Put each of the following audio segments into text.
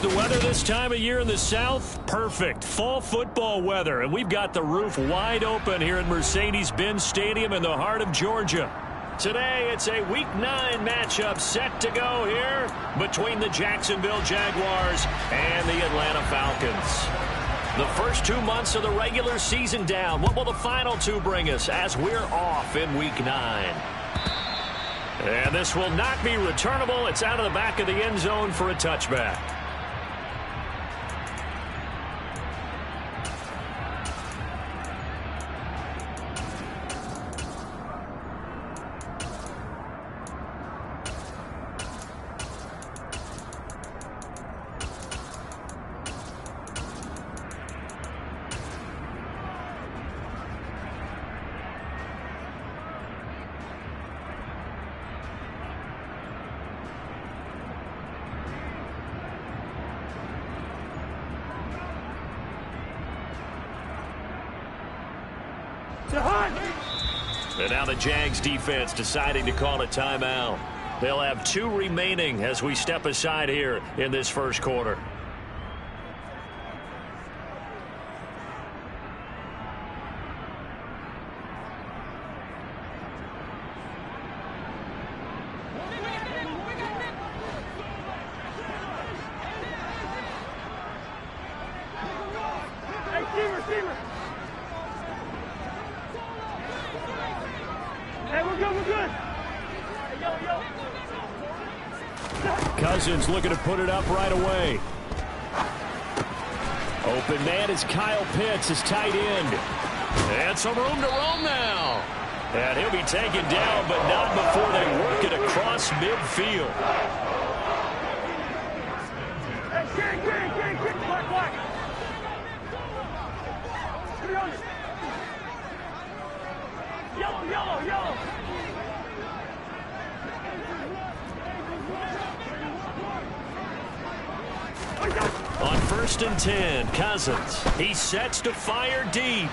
The weather this time of year in the South, perfect. Fall football weather, and we've got the roof wide open here at Mercedes-Benz Stadium in the heart of Georgia. Today, it's a Week 9 matchup set to go here between the Jacksonville Jaguars and the Atlanta Falcons. The first 2 months of the regular season down. What will the final 2 bring us as we're off in Week 9? And this will not be returnable. It's out of the back of the end zone for a touchback. And now the Jags defense deciding to call a timeout. They'll have 2 remaining as we step aside here in this first quarter. Cousins looking to put it up right away. Open man is Kyle Pitts, his tight end. And some room to roam now. And he'll be taken down, but not before they work it across midfield. Yellow. On 1st and 10, Cousins. He sets to fire deep.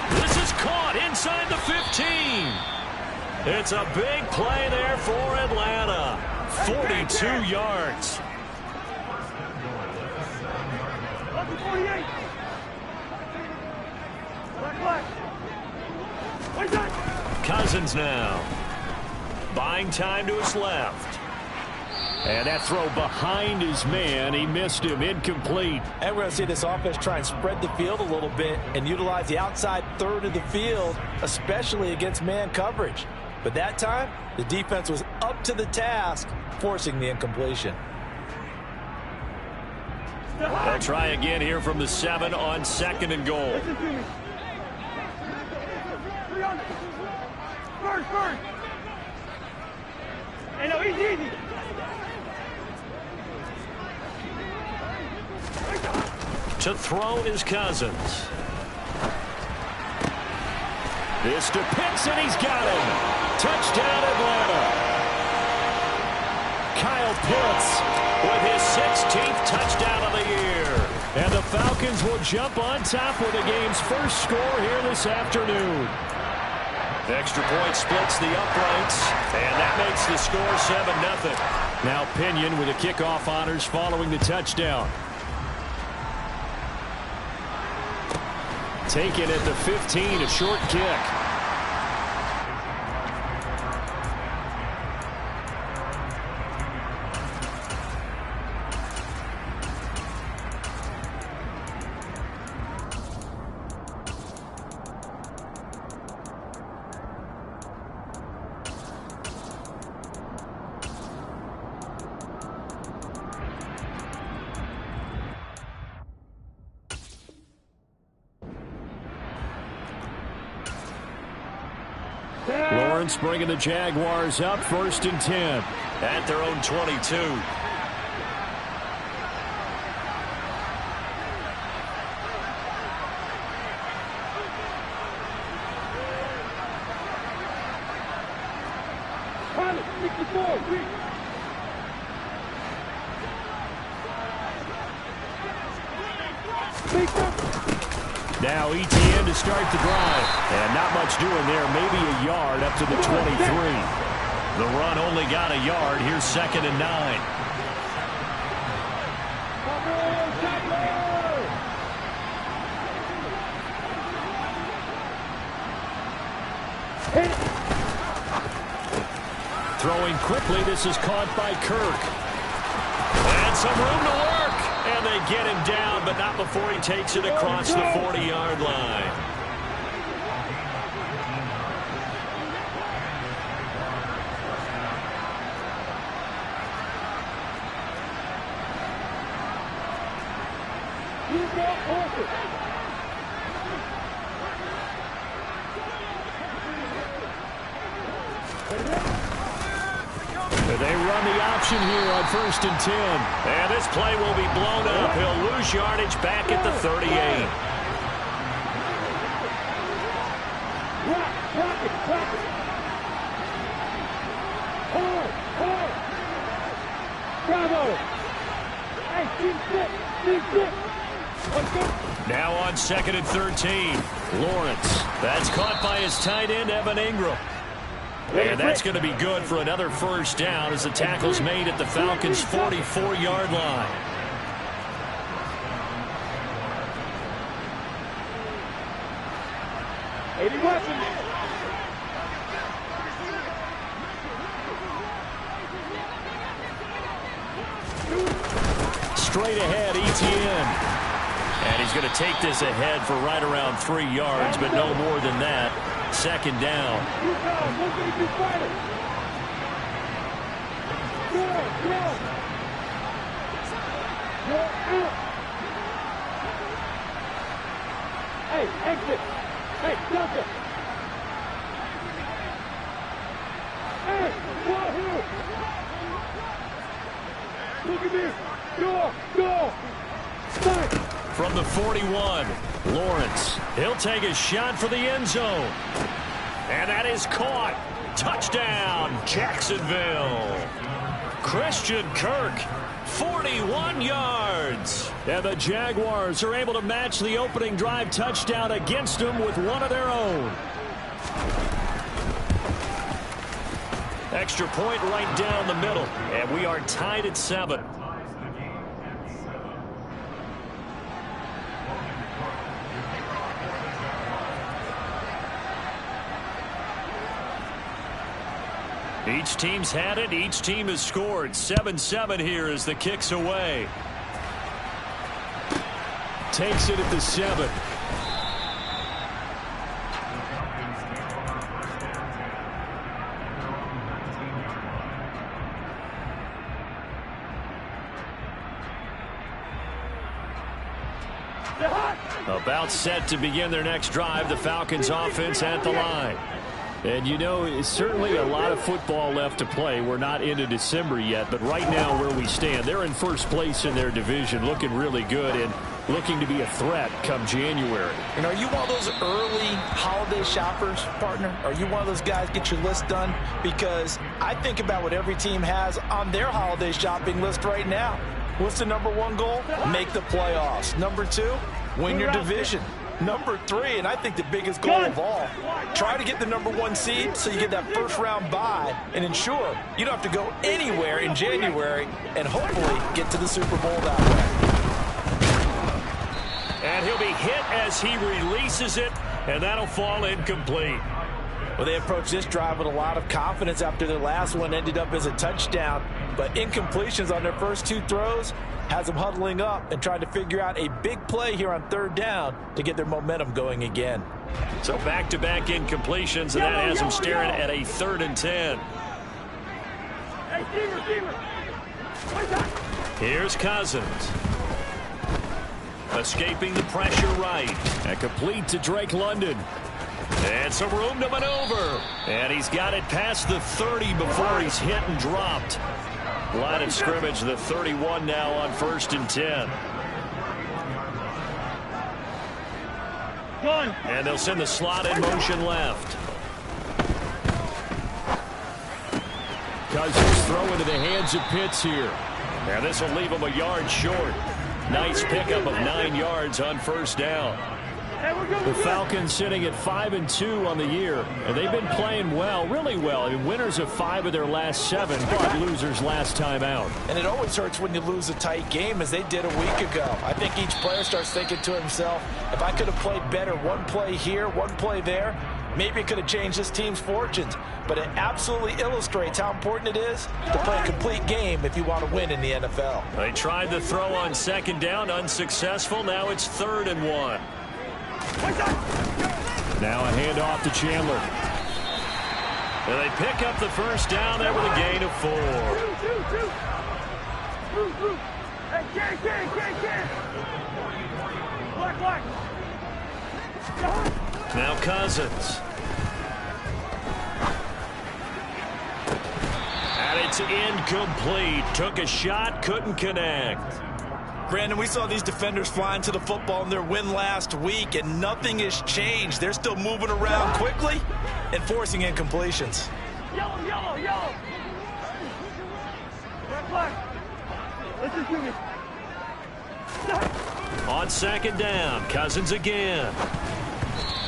This is caught inside the 15. It's a big play there for Atlanta. 42 yards. Cousins now. Buying time to his left. And that throw behind his man, he missed him, incomplete. And we're going to see this offense try and spread the field a little bit and utilize the outside third of the field, especially against man coverage. But that time, the defense was up to the task, forcing the incompletion. They'll try again here from the 7 on 2nd and goal. First. Hey, no, easy. To throw is Cousins. This to Pitts, and he's got him. Touchdown, Atlanta. Kyle Pitts with his 16th touchdown of the year. And the Falcons will jump on top with the game's first score here this afternoon. Extra point splits the uprights, and that makes the score 7-0. Now Pinion with the kickoff honors following the touchdown. Taken at the 15, a short kick. Lawrence bringing the Jaguars up 1st and 10 at their own 22. Now ETN to start the drive. And not much doing there. Maybe a yard up to the 23. The run only got a yard. Here's 2nd and 9. Throwing quickly, this is caught by Kirk. And some room to work. And they get him down, but not before he takes it across the 40-yard line. They run the option here on 1st and 10. And this play will be blown up. He'll lose yardage back at the 38. Now on 2nd and 13. Lawrence. That's caught by his tight end, Evan Ingram. And that's going to be good for another first down as the tackle's made at the Falcons' 44-yard line. Straight ahead, Etienne. And he's going to take this ahead for right around 3 yards, but no more than that. 2nd down. Hey, exit. Hey, Delta. Hey, go here. Look at this. Go. Start. From the 41, Lawrence. He'll take a shot for the end zone. And that is caught. Touchdown, Jacksonville. Christian Kirk, 41 yards. And the Jaguars are able to match the opening drive touchdown against them with one of their own. Extra point right down the middle. And we are tied at 7. Each team's had it. Each team has scored. 7-7 here as the kick's away. Takes it at the 7. About set to begin their next drive. The Falcons offense at the line. And, you know, it's certainly a lot of football left to play. We're not into December yet, but right now where we stand, they're in first place in their division, looking really good and looking to be a threat come January. And are you one of those early holiday shoppers, partner? Are you one of those guys get your list done? Because I think about what every team has on their holiday shopping list right now. What's the #1 goal? Make the playoffs. #2, win your division. #3, and I think the biggest goal of all, try to get the #1 seed so you get that first-round bye and ensure you don't have to go anywhere in January and hopefully get to the Super Bowl that way. And he'll be hit as he releases it, and that'll fall incomplete. Well, they approached this drive with a lot of confidence after their last one ended up as a touchdown, but incompletions on their first 2 throws has them huddling up and trying to figure out a big play here on 3rd down to get their momentum going again. So back-to-back incompletions, and that has them staring at a 3rd and 10. Here's Cousins. Escaping the pressure right. And complete to Drake London. And some room to maneuver. And he's got it past the 30 before he's hit and dropped. Line of scrimmage, the 31 now on 1st and 10. And they'll send the slot in motion left. Cousins throw into the hands of Pitts here. And this will leave him a yard short. Nice pickup of 9 yards on 1st down. The Falcons sitting at 5-2 on the year, and they've been playing well, really well. I mean, winners of 5 of their last 7, but losers last time out. And it always hurts when you lose a tight game, as they did a week ago. I think each player starts thinking to himself, if I could have played better one play here, one play there, maybe it could have changed this team's fortunes. But it absolutely illustrates how important it is to play a complete game if you want to win in the NFL. They tried the throw on 2nd down, unsuccessful. Now it's 3rd and 1. Now a handoff to Chandler. And they pick up the 1st down there with a gain of 4. Now Cousins. And it's incomplete. Took a shot, couldn't connect. Brandon, we saw these defenders flying to the football in their win last week, and nothing has changed. They're still moving around quickly and forcing incompletions. Yellow, yellow, yellow. Red flag. Let's just do it. On 2nd down, Cousins again.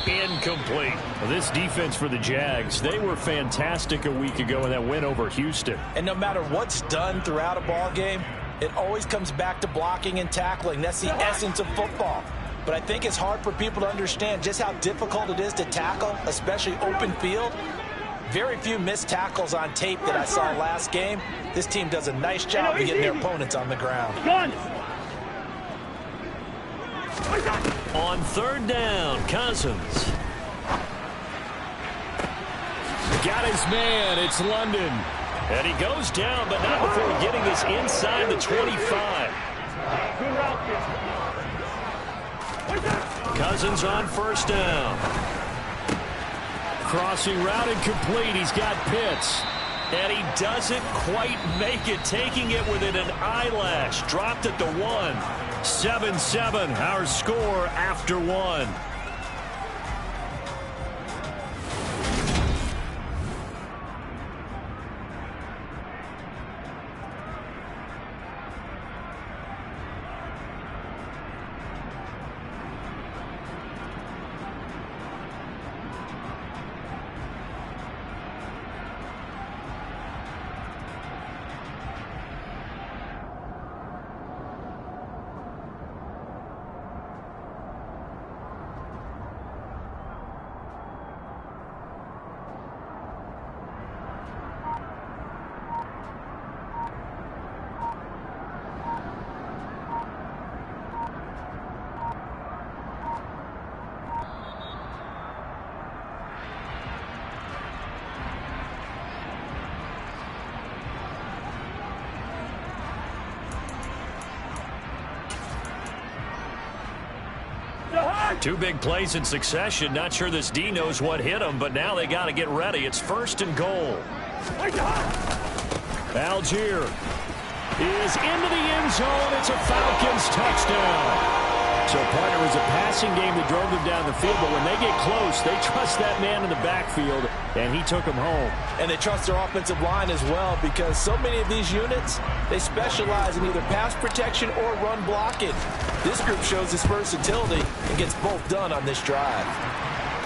Incomplete. Well, this defense for the Jags, they were fantastic a week ago in that win over Houston. And no matter what's done throughout a ball game, it always comes back to blocking and tackling. That's the essence of football. But I think it's hard for people to understand just how difficult it is to tackle, especially open field. Very few missed tackles on tape that I saw last game. This team does a nice job of getting their opponents on the ground. On 3rd down, Cousins. Got his man. It's London. And he goes down, but not before getting this inside the 25. Cousins on 1st down. Crossing route incomplete. He's got Pitts. And he doesn't quite make it, taking it within an eyelash. Dropped at the 1. 7-7, our score after 1. Two big plays in succession. Not sure this D knows what hit him, but now they got to get ready. It's 1st and goal. Algier is into the end zone. It's a Falcons touchdown. So, partner, it was a passing game that drove them down the field, but when they get close, they trust that man in the backfield, and he took them home. And they trust their offensive line as well, because so many of these units, they specialize in either pass protection or run blocking. This group shows its versatility and gets both done on this drive.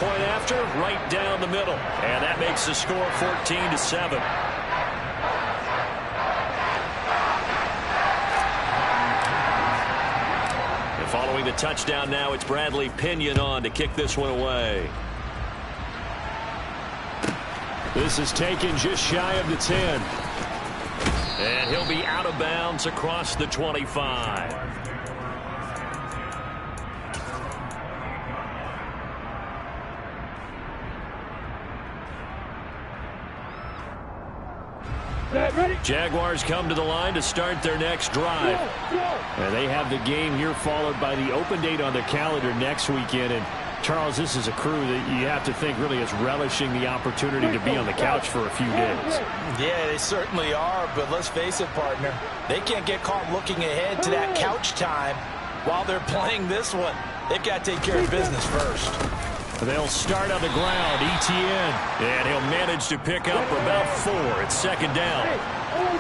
Point after, right down the middle. And that makes the score 14-7. And following the touchdown now, it's Bradley Pinion on to kick this one away. This is taken just shy of the 10. And he'll be out of bounds across the 25. Jaguars come to the line to start their next drive. And they have the game here followed by the open date on their calendar next weekend. And Charles, this is a crew that you have to think really is relishing the opportunity to be on the couch for a few days. Yeah, they certainly are, but let's face it, partner. They can't get caught looking ahead to that couch time while they're playing this one. They've got to take care of business first. They'll start on the ground, Etienne, and he'll manage to pick up about 4. It's 2nd down.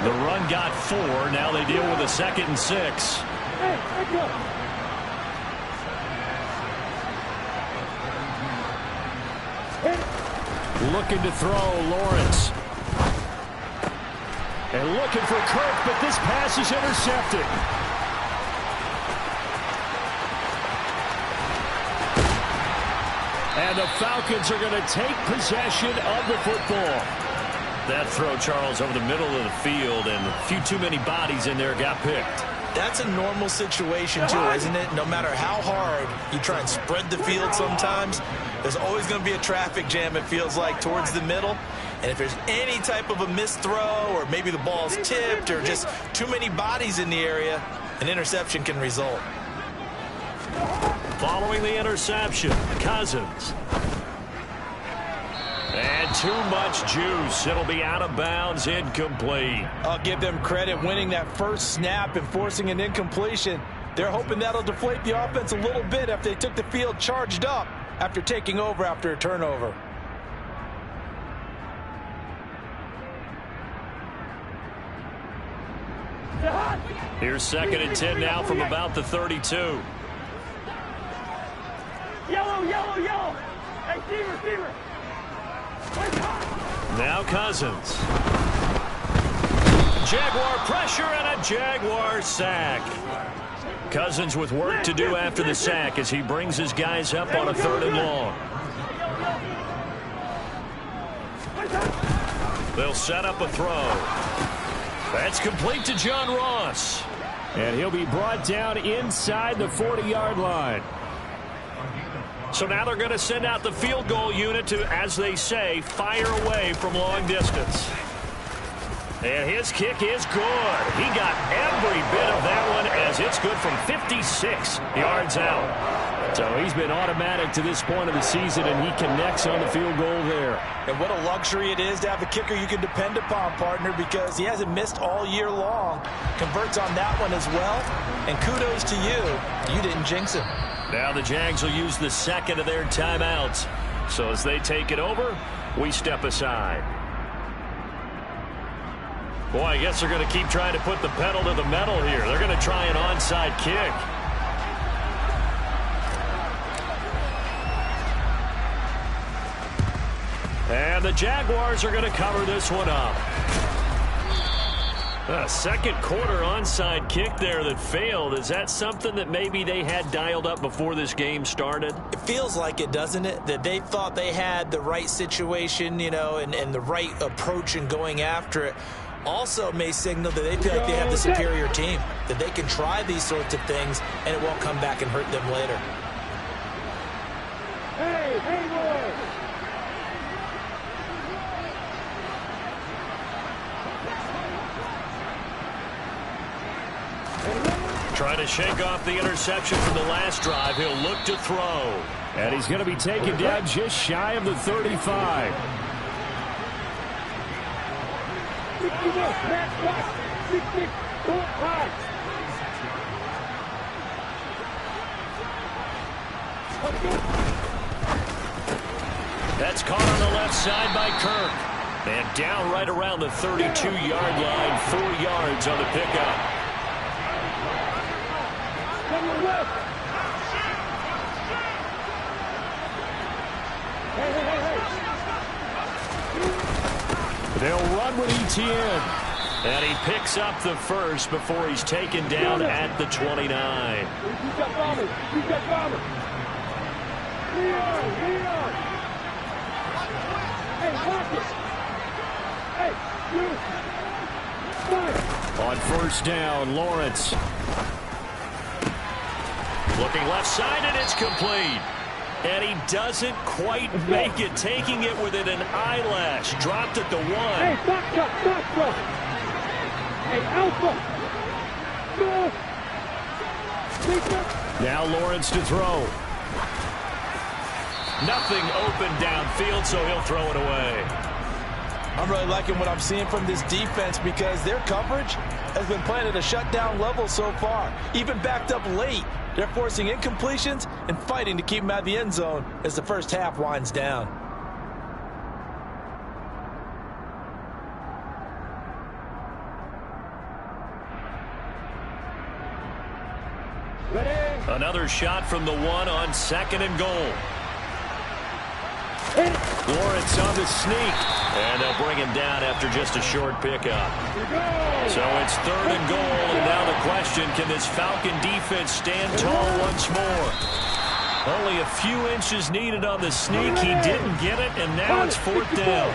The run got 4. Now they deal with a 2nd and 6. looking to throw, Lawrence. And looking for Kirk, but this pass is intercepted. And the Falcons are going to take possession of the football. That throw, Charles, over the middle of the field, and a few too many bodies in there got picked. That's a normal situation, too, isn't it? No matter how hard you try and spread the field sometimes, there's always going to be a traffic jam, it feels like, towards the middle. And if there's any type of a missed throw, or maybe the ball's tipped, or just too many bodies in the area, an interception can result. Following the interception, Cousins. And too much juice. It'll be out of bounds, incomplete. I'll give them credit winning that first snap and forcing an incompletion. They're hoping that'll deflate the offense a little bit after they took the field charged up after taking over after a turnover. Here's 2nd and 10 now from about the 32. Yellow, yellow, yellow. Hey, receiver. Now Cousins. Jaguar pressure and a Jaguar sack. Cousins with work to do after the sack as he brings his guys up on a 3rd and long. They'll set up a throw. That's complete to John Ross. And he'll be brought down inside the 40-yard line. So now they're going to send out the field goal unit to, as they say, fire away from long distance. And his kick is good. He got every bit of that one as it's good from 56 yards out. So he's been automatic to this point of the season, and he connects on the field goal there. And what a luxury it is to have a kicker you can depend upon, partner, because he hasn't missed all year long. Converts on that one as well. And kudos to you. You didn't jinx him. Now the Jags will use the 2nd of their timeouts. So as they take it over, we step aside. Boy, I guess they're going to keep trying to put the pedal to the metal here. They're going to try an onside kick. And the Jaguars are going to cover this one up. A 2nd quarter onside kick there that failed. Is that something that maybe they had dialed up before this game started? It feels like it, doesn't it? That they thought they had the right situation, you know, and the right approach in going after it. Also may signal that they feel like they have the superior team, that they can try these sorts of things and it won't come back and hurt them later. Hey, hey, boy. Trying to shake off the interception from the last drive. He'll look to throw. And he's going to be taken down just shy of the 35. That's caught on the left side by Kirk. And down right around the 32-yard line, 4 yards on the pickup. They'll run with Etienne. And he picks up the first before he's taken down at the 29. On 1st down, Lawrence. Looking left side, and it's complete. And he doesn't quite make it, taking it within an eyelash. Dropped at the 1. Hey, stop. Hey, Alpha. No. Now Lawrence to throw. Nothing open downfield, so he'll throw it away. I'm really liking what I'm seeing from this defense because their coverage has been playing at a shutdown level so far. Even backed up late, they're forcing incompletions and fighting to keep them out of the end zone as the first half winds down. Another shot from the 1 on 2nd and goal. Lawrence on the sneak. And they'll bring him down after just a short pickup. So it's 3rd and goal. And now the question, can this Falcon defense stand tall once more? Only a few inches needed on the sneak. He didn't get it, and now it's 4th down.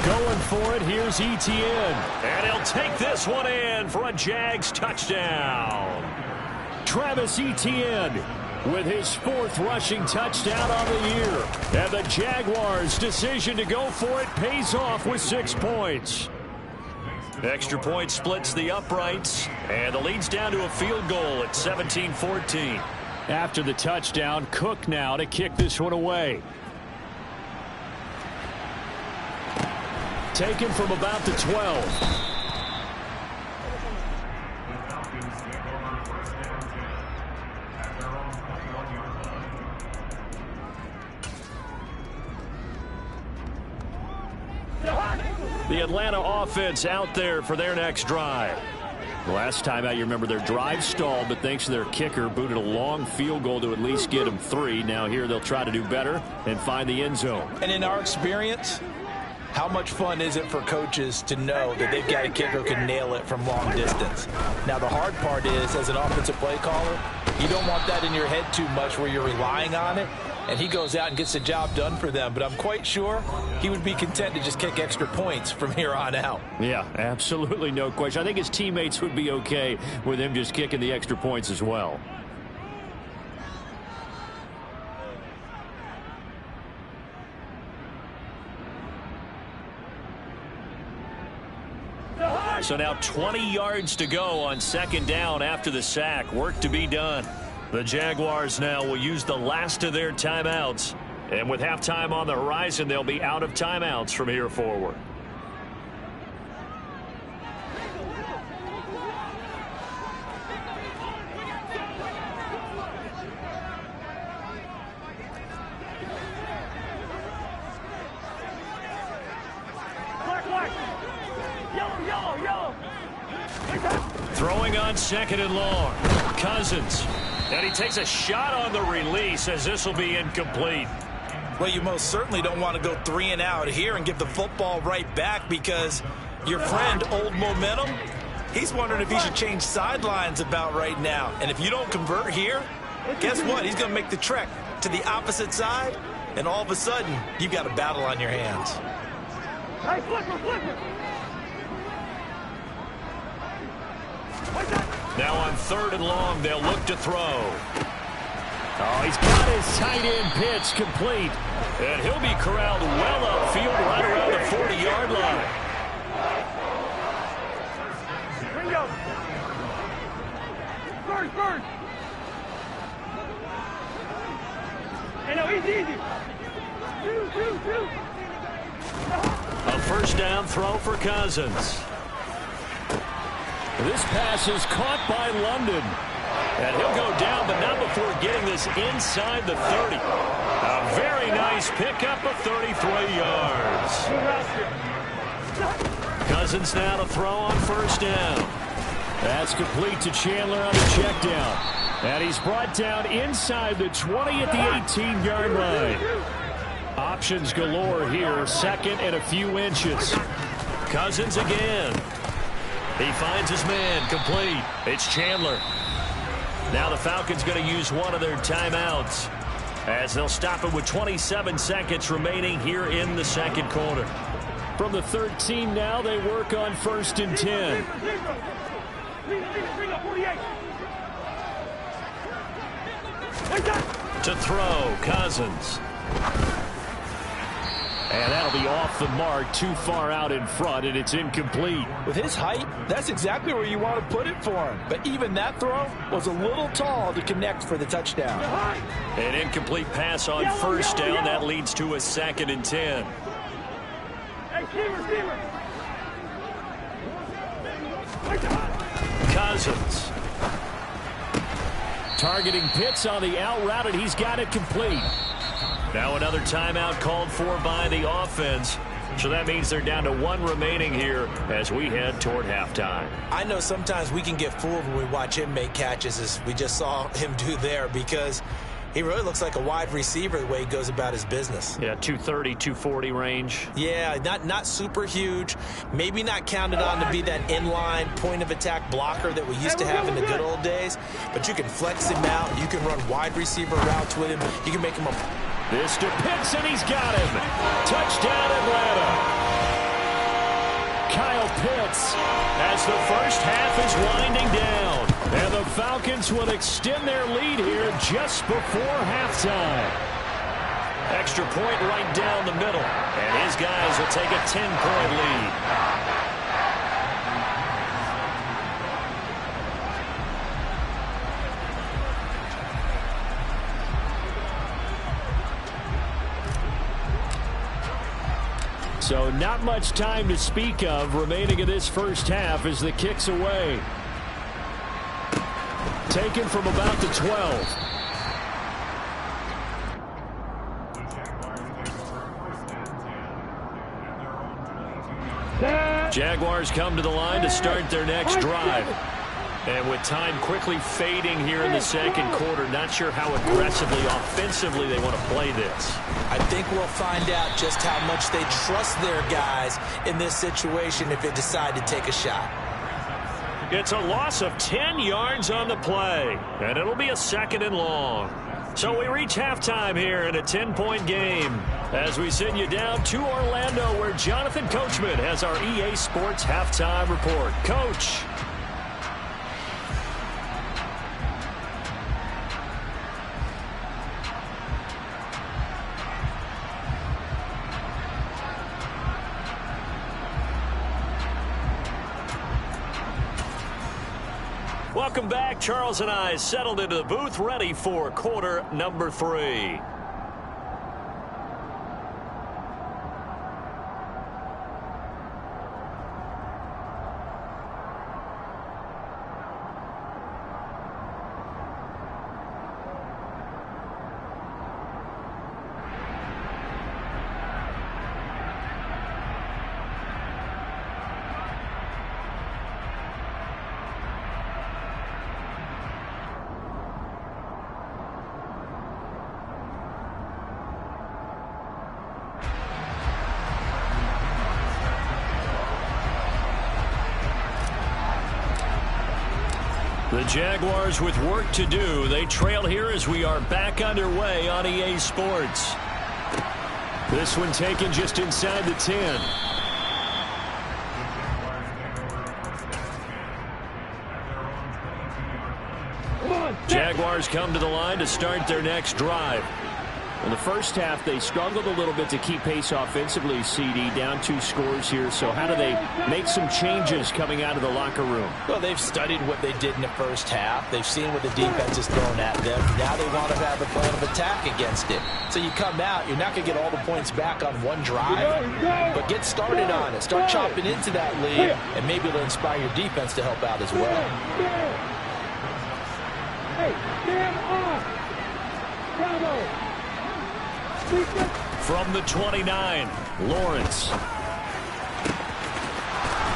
Going for it, here's Etienne. And he'll take this one in for a Jags touchdown. Travis Etienne with his 4th rushing touchdown on the year. And the Jaguars' decision to go for it pays off with 6 points. Extra point splits the uprights, and the lead's down to a field goal at 17-14. After the touchdown, Cook now to kick this one away. Taken from about the 12. The Atlanta offense out there for their next drive. Last time out, you remember their drive stalled, but thanks to their kicker, booted a long field goal to at least get them 3. Now here they'll try to do better and find the end zone. And in our experience, how much fun is it for coaches to know that they've got a kicker who can nail it from long distance? Now, the hard part is, as an offensive play caller, you don't want that in your head too much where you're relying on it, and he goes out and gets the job done for them. But I'm quite sure he would be content to just kick extra points from here on out. Yeah, absolutely no question. I think his teammates would be okay with him just kicking the extra points as well. So now 20 yards to go on 2nd down after the sack. Work to be done. The Jaguars now will use the last of their timeouts. And with halftime on the horizon, they'll be out of timeouts from here forward. Throwing on 2nd and long. Cousins. And he takes a shot on the release as this will be incomplete. Well, you most certainly don't want to go 3 and out here and give the football right back, because your friend, Old Momentum, he's wondering if he should change sidelines about right now. And if you don't convert here, guess what? He's going to make the trek to the opposite side, and all of a sudden, you've got a battle on your hands. Hey, flipper. Now on 3rd and long, they'll look to throw. Oh, he's got his tight end pitch complete. And he'll be corralled well upfield right around the 40-yard line. Bingo. Bird. Hey, no, easy. Shoot. A 1st down throw for Cousins. This pass is caught by London. And he'll go down, but not before getting this inside the 30. A very nice pickup of 33 yards. Cousins now to throw on 1st down. That's complete to Chandler on the check down. And he's brought down inside the 20 at the 18-yard line. Options galore here, 2nd and a few inches. Cousins again. He finds his man, complete. It's Chandler. Now the Falcons going to use one of their timeouts as they'll stop it with 27 seconds remaining here in the 2nd quarter. From the 13 now, they work on 1st and 10. To throw, Cousins. And that'll be off the mark, too far out in front, and it's incomplete. With his height, that's exactly where you want to put it for him. But even that throw was a little tall to connect for the touchdown. An incomplete pass on 1st down. That leads to a 2nd and 10. Hey, receiver. Cousins. Targeting Pitts on the out route, and he's got it complete. Now another timeout called for by the offense. So that means they're down to 1 remaining here as we head toward halftime. I know sometimes we can get fooled when we watch him make catches, as we just saw him do there, because he really looks like a wide receiver the way he goes about his business. Yeah, 230, 240 range. Yeah, not super huge. Maybe not counted on to be that inline point-of-attack blocker that we used to have in the good old days. But you can flex him out. You can run wide receiver routes with him. You can make him a... This to Pitts, and he's got him. Touchdown, Atlanta. Kyle Pitts as the first half is winding down. And the Falcons will extend their lead here just before halftime. Extra point right down the middle. And his guys will take a 10-point lead. So not much time to speak of remaining in this first half as the kick's away. Taken from about the 12. Jaguars come to the line to start their next drive. And with time quickly fading here in the second quarter, not sure how aggressively, offensively they want to play this. I think we'll find out just how much they trust their guys in this situation if they decide to take a shot. It's a loss of 10 yards on the play, and it'll be a 2nd and long. So we reach halftime here in a 10-point game as we send you down to Orlando, where Jonathan Coachman has our EA Sports halftime report. Coach. Welcome back. Charles and I settled into the booth, ready for quarter number 3. The Jaguars with work to do. They trail here as we are back underway on EA Sports. This one taken just inside the 10. Jaguars come to the line to start their next drive. In the first half, they struggled a little bit to keep pace offensively, CD, down 2 scores here. So how do they make some changes coming out of the locker room? Well, they've studied what they did in the first half. They've seen what the defense is throwing at them. Now they want to have a plan of attack against it. So you come out, you're not going to get all the points back on one drive, but get started on it. Start chopping into that lead, and maybe it'll inspire your defense to help out as well. Hey, stand off! Bravo! From the 29, Lawrence.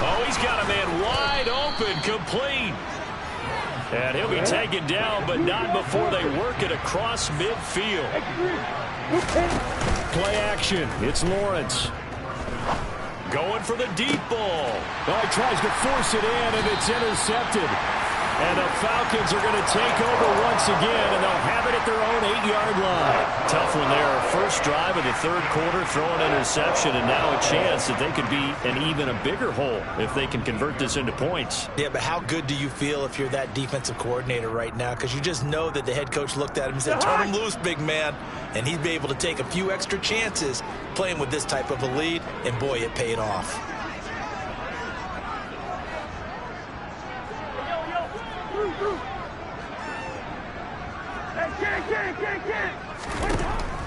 Oh, he's got a man wide open, complete. And he'll be taken down, but not before they work it across midfield. Play action. It's Lawrence. Going for the deep ball. Oh, he tries to force it in, and it's intercepted. And the Falcons are going to take over once again, and they'll have it at their own 8-yard line. Tough one there. First drive of the third quarter, throwing an interception, and now a chance that they could be in even a bigger hole if they can convert this into points. Yeah, but how good do you feel if you're that defensive coordinator right now? Because you just know that the head coach looked at him and said, turn him loose, big man. And he'd be able to take a few extra chances playing with this type of a lead, and boy, it paid off.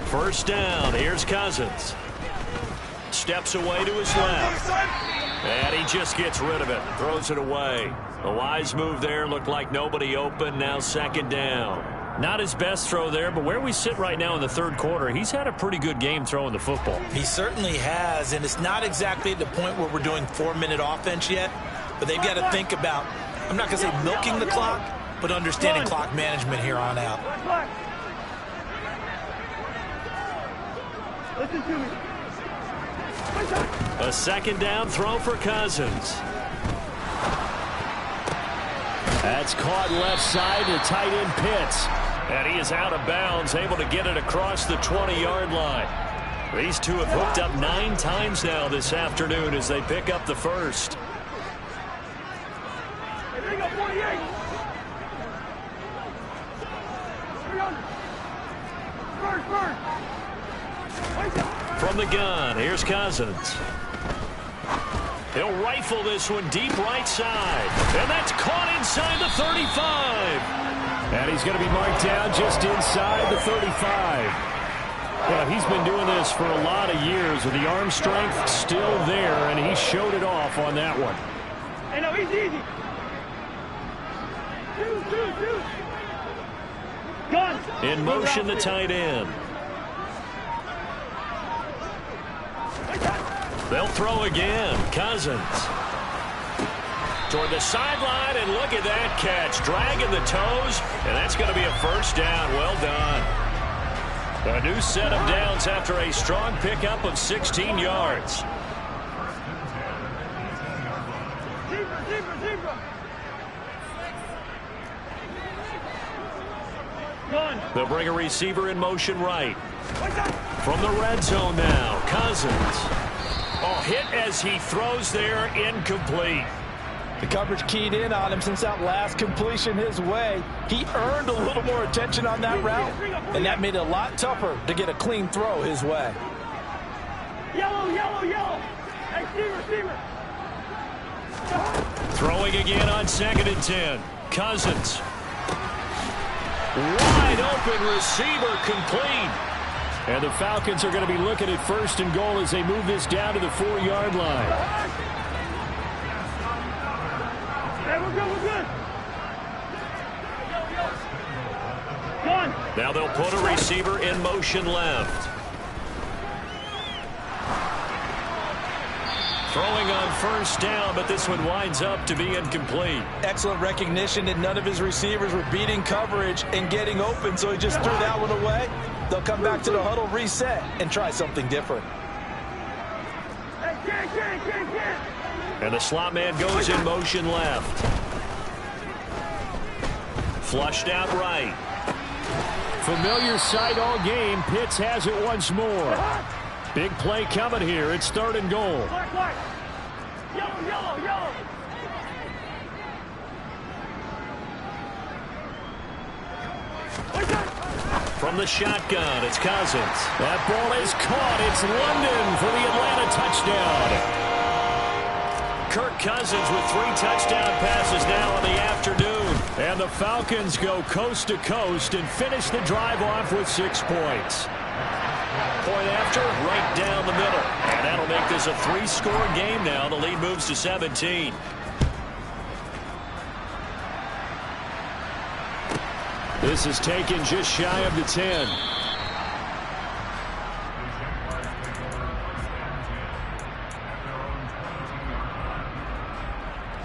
First down. Here's Cousins. Steps away to his left. And he just gets rid of it. Throws it away. A wise move there. Looked like nobody open. Now 2nd down. Not his best throw there, but where we sit right now in the third quarter, he's had a pretty good game throwing the football. He certainly has, and it's not exactly at the point where we're doing 4-minute offense yet, but they've got to think about, I'm not going to say milking the clock, but understanding clock management here on out. Listen to me. A second down throw for Cousins. That's caught left side to tight end Pitts. And he is out of bounds, able to get it across the 20-yard line. These two have hooked up 9 times now this afternoon as they pick up the first. Hey, they got 48. From the gun, here's Cousins. He'll rifle this one deep right side. And that's caught inside the 35. And he's going to be marked down just inside the 35. Well, he's been doing this for a lot of years with the arm strength still there, and he showed it off on that one. Hey, no, he's easy. Shoot. Gun. In motion, the tight end. They'll throw again. Cousins. Toward the sideline, and look at that catch. Dragging the toes, and that's going to be a first down. Well done. A new set of downs after a strong pickup of 16 yards. Zebra. They'll bring a receiver in motion right. From the red zone now, Cousins. Oh, hit as he throws there, incomplete. The coverage keyed in on him since that last completion his way. He earned a little more attention on that route, and that made it a lot tougher to get a clean throw his way. Yellow. Hey, receiver. Throwing again on 2nd and 10. Cousins. Wide open receiver, complete. And the Falcons are going to be looking at 1st and goal as they move this down to the 4-yard line. Hey, we're good. Gone. Now they'll put a receiver in motion left. Throwing on 1st down, but this one winds up to be incomplete. Excellent recognition that none of his receivers were beating coverage and getting open, so he just threw that one away. They'll come back to the huddle, reset, and try something different. And the slot man goes in motion left. Flushed out right. Familiar sight all game. Pitts has it once more. Big play coming here. It's 3rd and goal. Black. Yellow. From the shotgun, it's Cousins. That ball is caught. It's London for the Atlanta touchdown. Kirk Cousins with 3 touchdown passes now in the afternoon. And the Falcons go coast to coast and finish the drive off with 6 points. Point after, right down the middle. And that'll make this a 3-score game now. The lead moves to 17. This is taken just shy of the 10.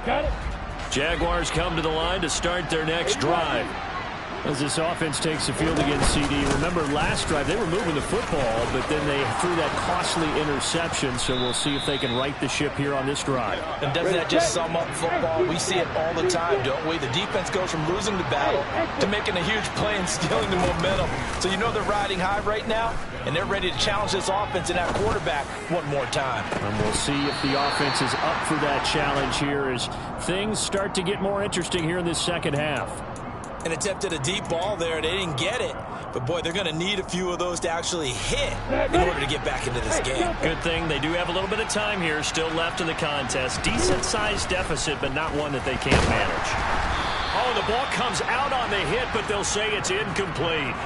Got it. Jaguars come to the line to start their next drive. As this offense takes the field against CD. Remember last drive they were moving the football, but then they threw that costly interception, so we'll see if they can right the ship here on this drive. And doesn't that just sum up football? We see it all the time, don't we? The defense goes from losing the battle to making a huge play and stealing the momentum. So you know they're riding high right now, and they're ready to challenge this offense and that quarterback one more time. And we'll see if the offense is up for that challenge here as things start to get more interesting here in this second half. An attempt at a deep ball there. They didn't get it. But, boy, they're going to need a few of those to actually hit in order to get back into this game. Good thing they do have a little bit of time here still left in the contest. Decent-sized deficit, but not one that they can't manage. Oh, the ball comes out on the hit, but they'll say it's incomplete.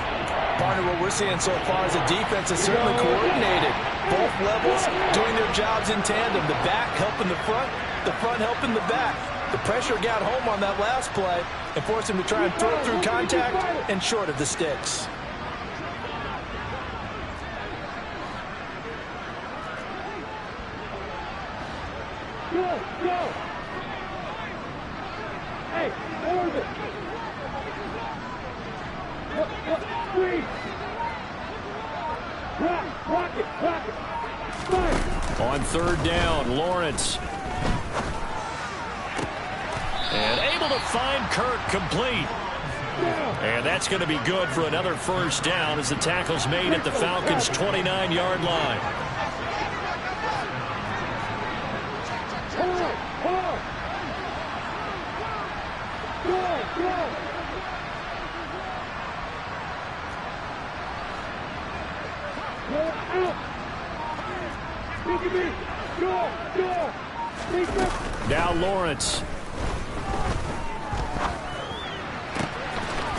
Partner, what we're seeing so far is the defense is certainly coordinated. Both levels doing their jobs in tandem. The back helping the front helping the back. The pressure got home on that last play and forced him to try and throw through contact and short of the sticks. Go, go. Hey, Orbit. Three. Rock it. Fire. On third down, Lawrence. And able to find Kirk complete. And that's going to be good for another first down as the tackle's made at the Falcons' 29-yard line. Now Lawrence.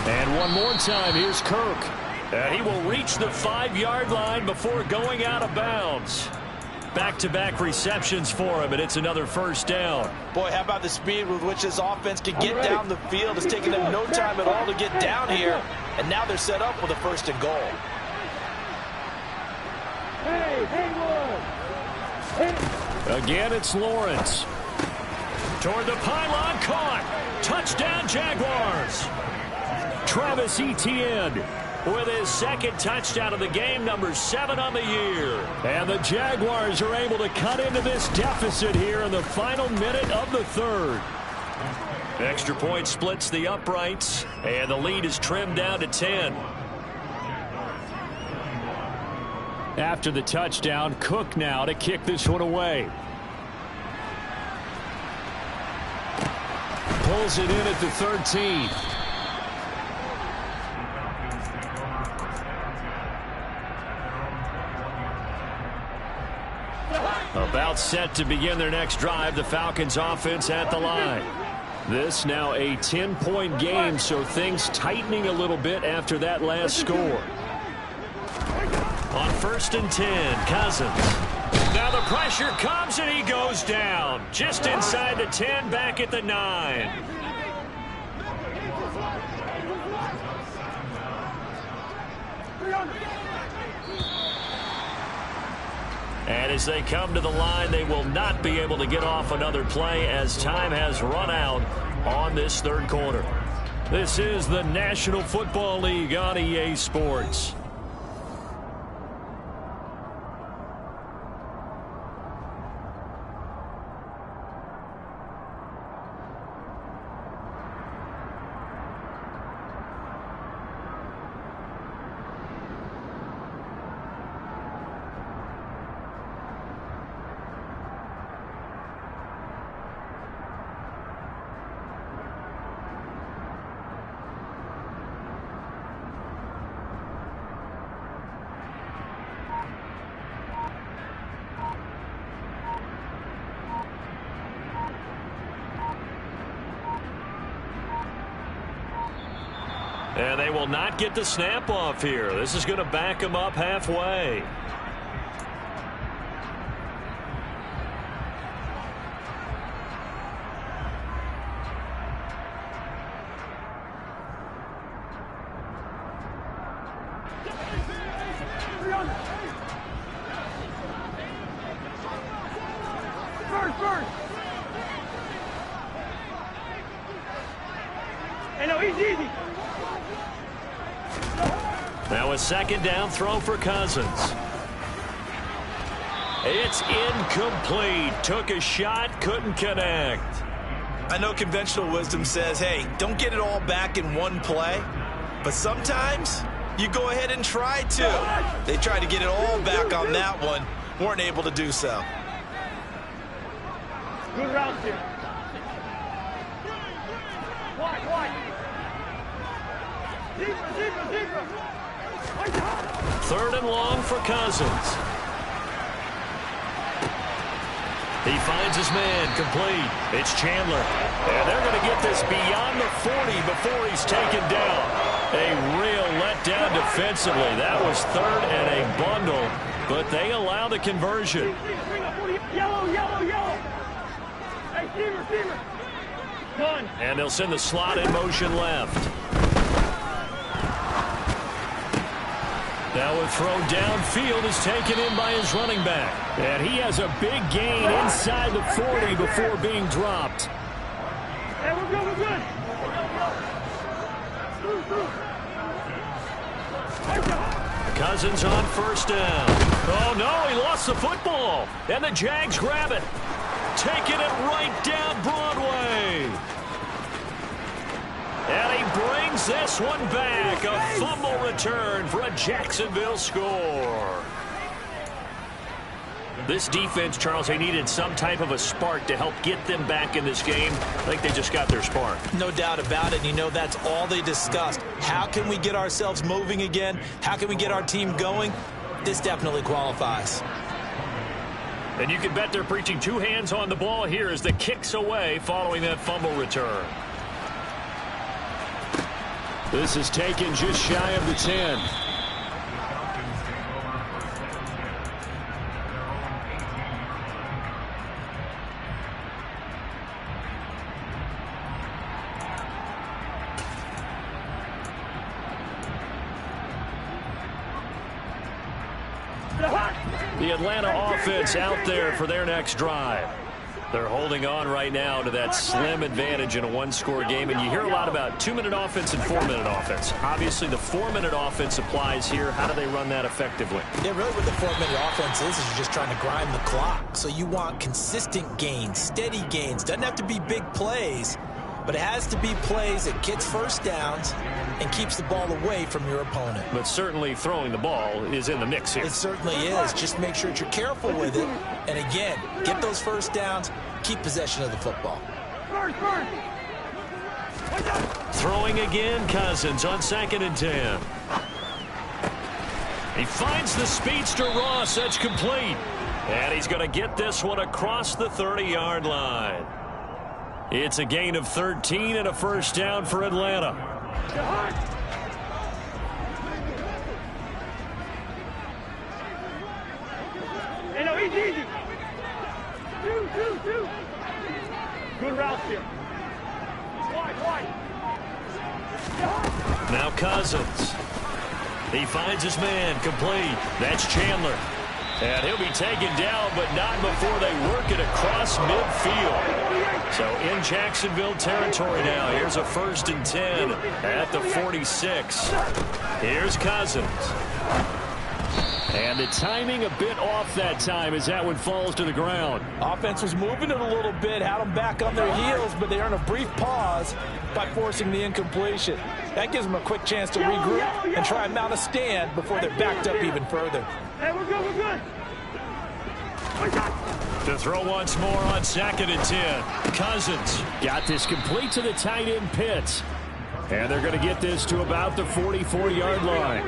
And one more time, here's Kirk. And he will reach the 5-yard line before going out of bounds. Back-to-back receptions for him, and it's another first down. Boy, how about the speed with which this offense can get down the field? It's taken them no time at all to get down here, and now they're set up with a first and goal. Again, it's Lawrence. Toward the pylon, caught. Touchdown, Jaguars. Travis Etienne with his second touchdown of the game, number 7 on the year. And the Jaguars are able to cut into this deficit here in the final minute of the third. Extra point splits the uprights, and the lead is trimmed down to 10. After the touchdown, Cook now to kick this one away. Pulls it in at the 13. About set to begin their next drive, the Falcons offense at the line. This now a 10-point game, so things tightening a little bit after that last score. On 1st and 10, Cousins. Now the pressure comes and he goes down. Just inside the 10, back at the 9. And as they come to the line, they will not be able to get off another play as time has run out on this third quarter. This is the National Football League on EA Sports. And they will not get the snap off here. This is going to back them up halfway. Now a second down throw for Cousins. It's incomplete. Took a shot, couldn't connect. I know conventional wisdom says, hey, don't get it all back in one play. But sometimes you go ahead and try to. They tried to get it all back on that one. Weren't able to do so. Good route here. Wide. Deeper. Third and long for Cousins. He finds his man complete. It's Chandler. And they're going to get this beyond the 40 before he's taken down. A real letdown defensively. That was third and a bundle, but they allow the conversion. Yellow. Hey, receiver. And they'll send the slot in motion left. Now a throw downfield is taken in by his running back. And he has a big gain inside the 40 before being dropped. Hey, we're good, we're good. Cousins on first down. Oh, no, he lost the football. And the Jags grab it. Taking it right down Broadway. And he brings this one back. A fumble return for a Jacksonville score. This defense, Charles, they needed some type of a spark to help get them back in this game. I think they just got their spark. No doubt about it. You know, that's all they discussed. How can we get ourselves moving again? How can we get our team going? This definitely qualifies. And you can bet they're preaching two hands on the ball here as the kick's away following that fumble return. This is taken just shy of the 10. The Atlanta offense out there for their next drive. They're holding on right now to that slim advantage in a one-score game, and you hear a lot about 2-minute offense and 4-minute offense. Obviously, the 4-minute offense applies here. How do they run that effectively? Yeah, really what the 4-minute offense is you're just trying to grind the clock. So you want consistent gains, steady gains. Doesn't have to be big plays, but it has to be plays that gets first downs and keeps the ball away from your opponent. But certainly throwing the ball is in the mix here. It certainly is. Just make sure that you're careful with it. And again, get those first downs, keep possession of the football. Throwing again, Cousins on 2nd and 10. He finds the speedster Ross. That's complete. And he's going to get this one across the 30-yard line. It's a gain of 13 and a first down for Atlanta. Hey, no, he's easy. Two. Good routes here. Wide. Now Cousins. He finds his man, complete. That's Chandler. And he'll be taken down, but not before they work it across midfield. So in Jacksonville territory now. Here's a 1st and 10 at the 46. Here's Cousins. And the timing a bit off that time as that one falls to the ground. Offense was moving it a little bit, had them back on their heels, but they earn a brief pause by forcing the incompletion. That gives them a quick chance to regroup and try and mount a stand before they're backed up even further. Hey, we're good. To throw once more on 2nd and 10. Cousins got this complete to the tight end Pitts. And they're going to get this to about the 44-yard line.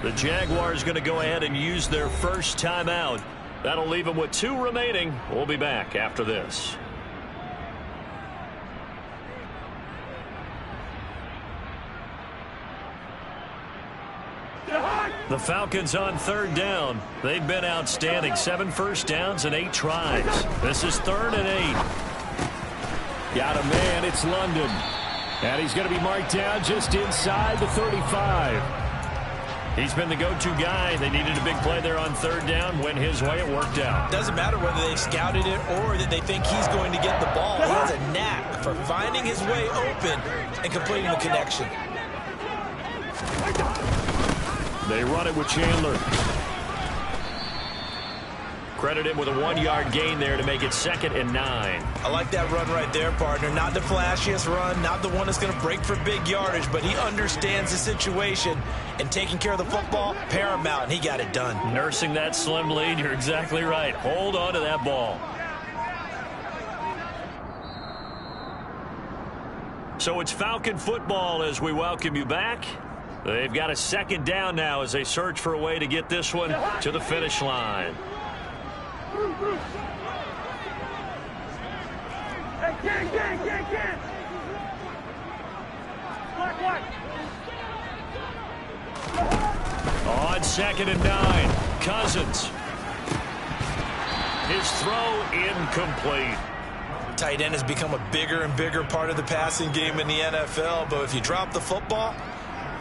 The Jaguars going to go ahead and use their first timeout. That'll leave them with 2 remaining. We'll be back after this. The Falcons on 3rd down. They've been outstanding. 7 first downs and 8 tries. This is 3rd and 8. Got a man. It's London. And he's going to be marked down just inside the 35. He's been the go-to guy. They needed a big play there on 3rd down. Went his way. It worked out. Doesn't matter whether they scouted it or that they think he's going to get the ball. He has a knack for finding his way open and completing the connection. They run it with Chandler. Credit him with a 1-yard gain there to make it 2nd and 9. I like that run right there, partner. Not the flashiest run, not the one that's going to break for big yardage, but he understands the situation, and taking care of the football, paramount, and he got it done. Nursing that slim lead, you're exactly right. Hold on to that ball. So it's Falcon football as we welcome you back. They've got a 2nd down now as they search for a way to get this one to the finish line. Hey, can. Black. On 2nd and 9, Cousins. His throw incomplete. tight end has become a bigger and bigger part of the passing game in the NFL, but if you drop the football,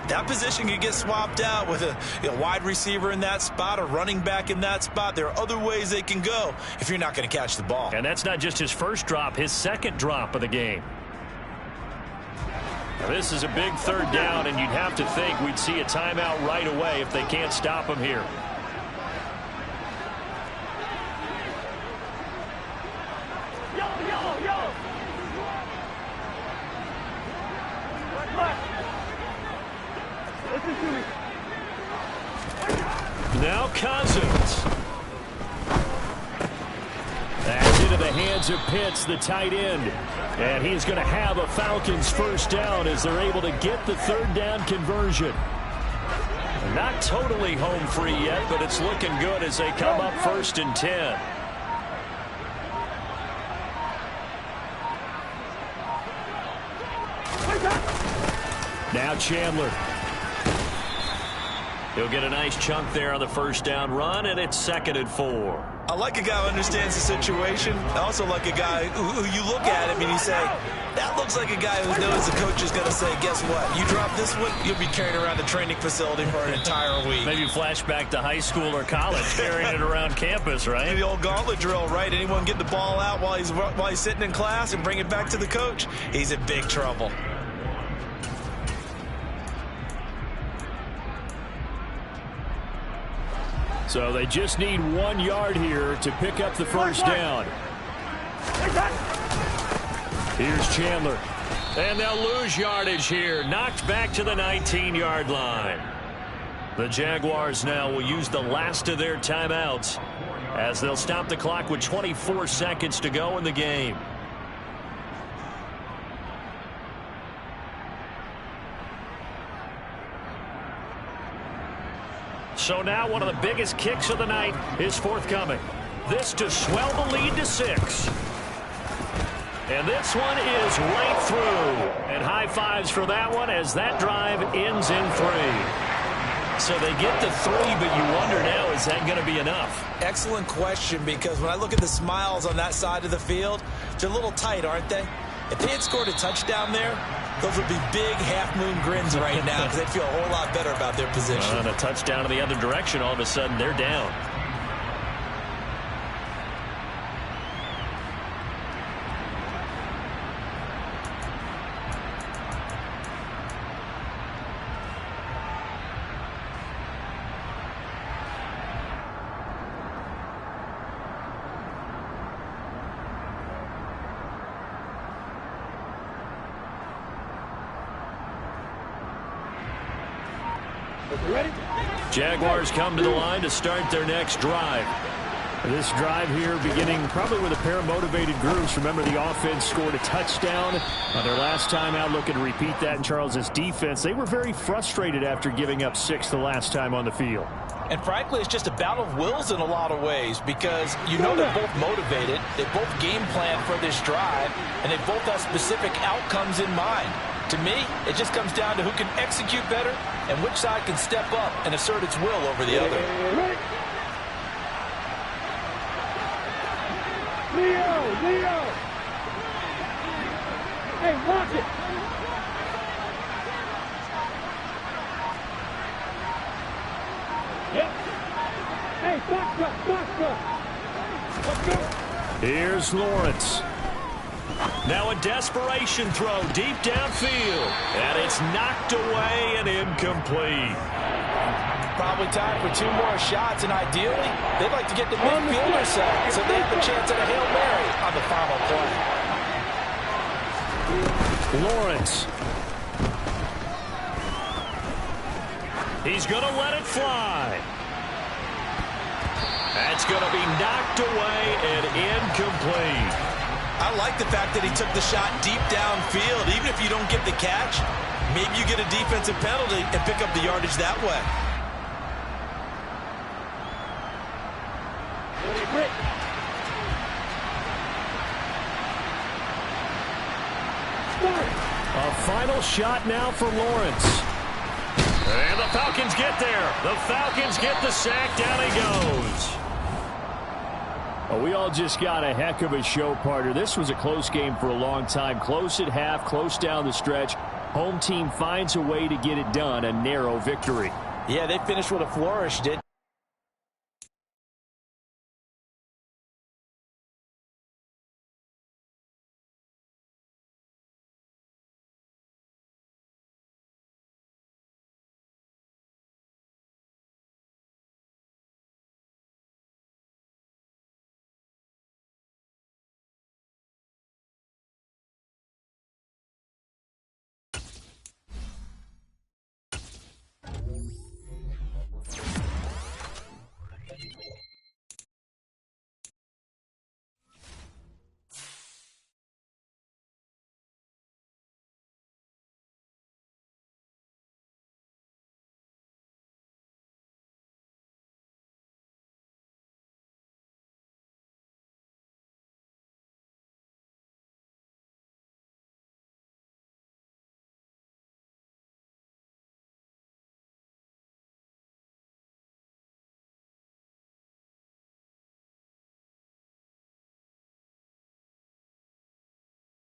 that position can get swapped out with a wide receiver in that spot, a running back in that spot. There are other ways they can go if you're not going to catch the ball. And that's not just his first drop, his second drop of the game. This is a big third down, and you'd have to think we'd see a timeout right away if they can't stop him here. Now Cousins. That's into the hands of Pitts, the tight end. And he's going to have a Falcons first down as they're able to get the third down conversion. Not totally home free yet, but it's looking good as they come up 1st and 10. Now Chandler. He'll get a nice chunk there on the first down run, and it's 2nd and 4. I like a guy who understands the situation. I also like a guy who you look at him and you say, that looks like a guy who knows the coach is going to say, guess what? You drop this one, you'll be carrying around the training facility for an entire week. Maybe flashback to high school or college, carrying it around campus, right? The old gauntlet drill, right? Anyone get the ball out while he's sitting in class and bring it back to the coach? He's in big trouble. So they just need 1 yard here to pick up the first down. Here's Chandler. And they'll lose yardage here. Knocked back to the 19-yard line. The Jaguars now will use the last of their timeouts as they'll stop the clock with 24 seconds to go in the game. So now one of the biggest kicks of the night is forthcoming. This to swell the lead to 6. And this one is right through. And high fives for that one as that drive ends in 3. So they get the 3, but you wonder now, is that going to be enough? Excellent question, because when I look at the smiles on that side of the field, they're a little tight, aren't they? If they had scored a touchdown there, those would be big half-moon grins right now because they'd feel a whole lot better about their position. And a touchdown in the other direction, all of a sudden they're down. Jaguars come to the line to start their next drive. This drive here beginning probably with a pair of motivated groups. Remember, the offense scored a touchdown on their last time out. Looking to repeat that in Charles's defense. They were very frustrated after giving up 6 the last time on the field. And frankly, it's just a battle of wills in a lot of ways, because you know they're both motivated. They both game plan for this drive, and they both have specific outcomes in mind. To me, it just comes down to who can execute better and which side can step up and assert its will over the other. Leo! Hey, watch it! Yep. Hey, box. Let's go. Here's Lawrence. Now a desperation throw deep downfield. And it's knocked away and incomplete. Probably time for 2 more shots, and ideally, they'd like to get the midfielder side so they have a chance at a Hail Mary on the final play. Lawrence. He's going to let it fly. That's going to be knocked away and incomplete. I like the fact that he took the shot deep downfield. Even if you don't get the catch, maybe you get a defensive penalty and pick up the yardage that way. A final shot now for Lawrence. And the Falcons get there. The Falcons get the sack. Down he goes. Well, we all just got a heck of a show, partner. This was a close game for a long time. Close at half, close down the stretch. Home team finds a way to get it done, a narrow victory. Yeah, they finished with a flourish, didn't